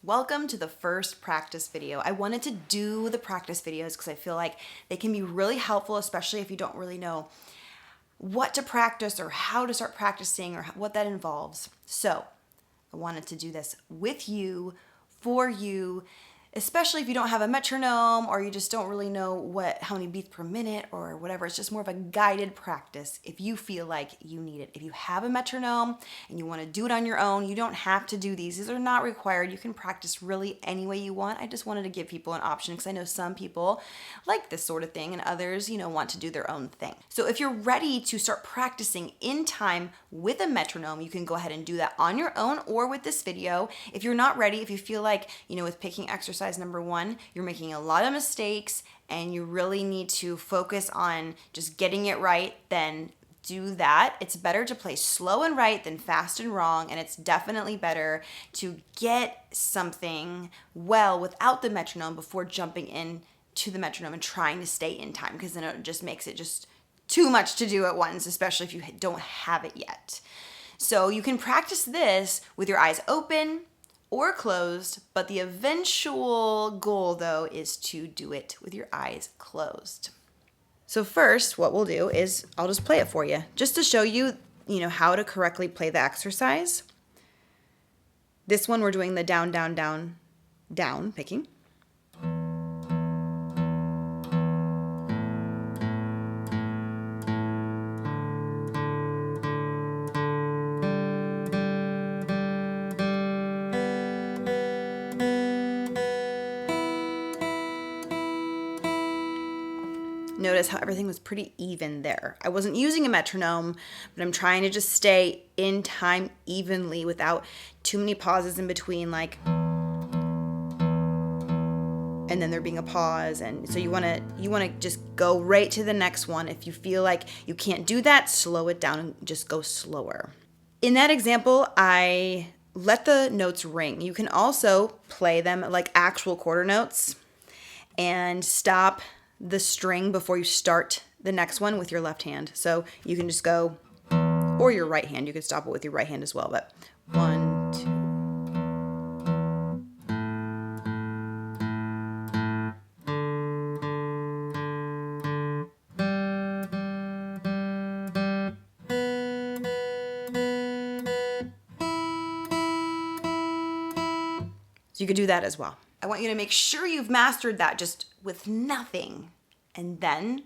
Welcome to the first practice video. I wanted to do the practice videos because I feel like they can be really helpful, especially if you don't really know what to practice or how to start practicing or what that involves. So I wanted to do this with you, for you, especially if you don't have a metronome or you just don't really know how many beats per minute or whatever. It's just more of a guided practice if you feel like you need it. If you have a metronome and you want to do it on your own, you don't have to do these. These are not required. You can practice really any way you want. I just wanted to give people an option because I know some people like this sort of thing and others, want to do their own thing. So if you're ready to start practicing in time with a metronome, you can go ahead and do that on your own or with this video. If you're not ready, if you feel like, with picking exercise number 1, you're making a lot of mistakes and you really need to focus on just getting it right, then do that. It's better to play slow and right than fast and wrong, and it's definitely better to get something well without the metronome before jumping in to the metronome and trying to stay in time, because then it just makes it just too much to do at once, especially if you don't have it yet. So you can practice this with your eyes open or closed, but the eventual goal though is to do it with your eyes closed. So first, what we'll do is I'll just play it for you, just to show you, how to correctly play the exercise. This one we're doing the down, down, down, down picking. Notice how everything was pretty even there. I wasn't using a metronome, but I'm trying to just stay in time evenly without too many pauses in between, and then there being a pause. And so you want to just go right to the next one. If you feel like you can't do that, slow it down and just go slower. In that example, I let the notes ring. You can also play them like actual quarter notes and stop the string before you start the next one with your left hand. So you can just go, or your right hand, you can stop it with your right hand as well, but 1, 2. So you could do that as well. I want you to make sure you've mastered that just with nothing. And then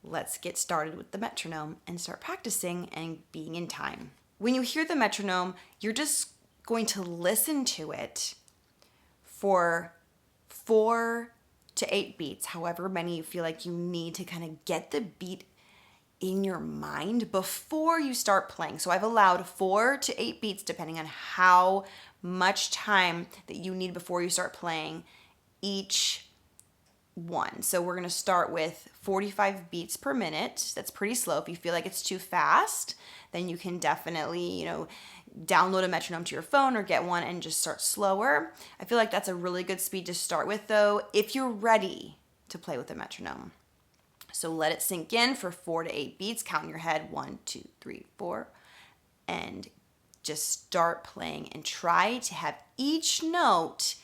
let's get started with the metronome and start practicing and being in time. When you hear the metronome, you're just going to listen to it for 4 to 8 beats, however many you feel like you need to kind of get the beat in your mind before you start playing. So I've allowed 4 to 8 beats depending on how much time that you need before you start playing each one. So we're going to start with 45 beats per minute. That's pretty slow. If you feel like it's too fast, then you can definitely, download a metronome to your phone or get one and just start slower. I feel like that's a really good speed to start with though, if you're ready to play with a metronome. So let it sink in for 4 to 8 beats. Count in your head, 1, 2, 3, 4, and just start playing and try to have each note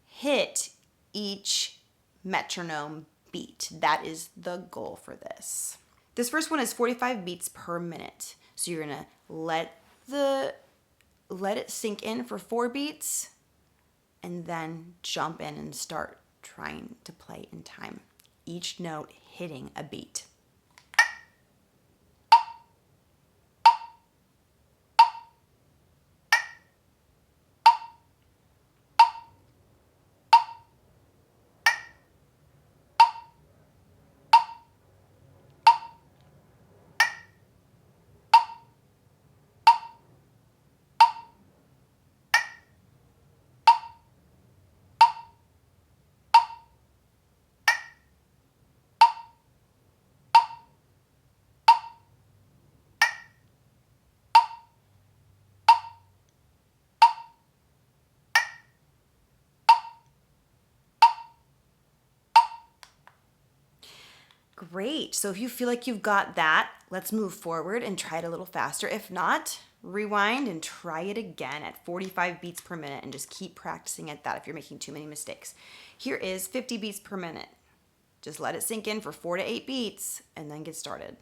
hit each metronome beat. That is the goal for this. This first one is 45 beats per minute. So you're gonna let it sink in for 4 beats and then jump in and start trying to play in time. Each note hitting a beat. Great. So if you feel like you've got that, let's move forward and try it a little faster. If not, rewind and try it again at 45 beats per minute and just keep practicing at that if you're making too many mistakes. Here is 50 beats per minute. Just let it sink in for 4 to 8 beats and then get started.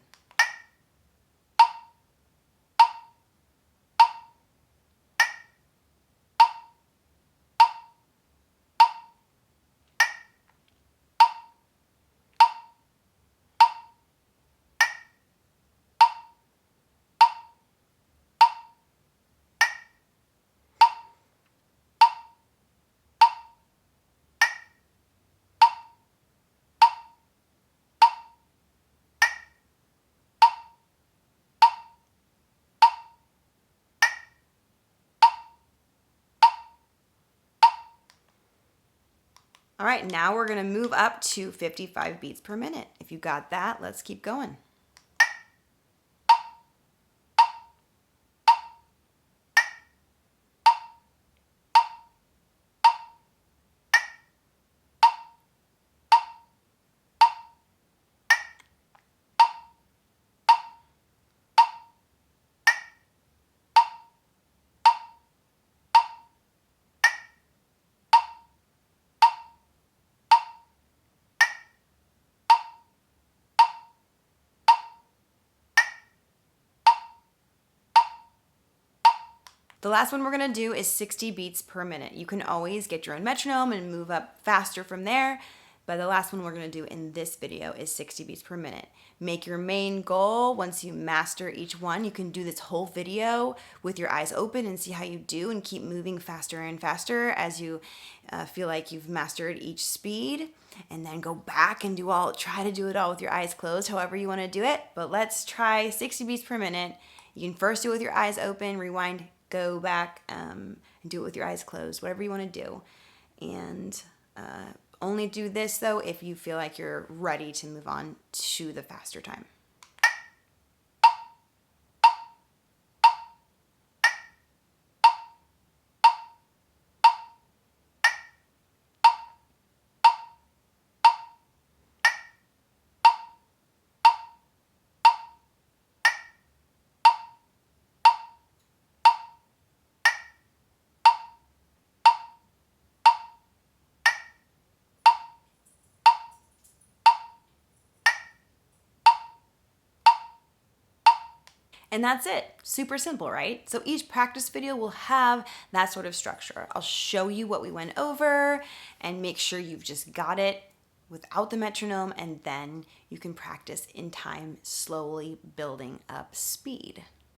All right, now we're gonna move up to 55 beats per minute. If you got that, let's keep going. The last one we're gonna do is 60 beats per minute. You can always get your own metronome and move up faster from there, but the last one we're gonna do in this video is 60 beats per minute. Make your main goal. Once you master each one, you can do this whole video with your eyes open and see how you do and keep moving faster and faster as you feel like you've mastered each speed, and then go back and try to do it all with your eyes closed, however you wanna do it. But let's try 60 beats per minute. You can first do it with your eyes open, rewind, go back and do it with your eyes closed, whatever you want to do. And only do this though if you feel like you're ready to move on to the faster time. And that's it. Super simple, right? So each practice video will have that sort of structure. I'll show you what we went over and make sure you've just got it without the metronome, and then you can practice in time, slowly building up speed.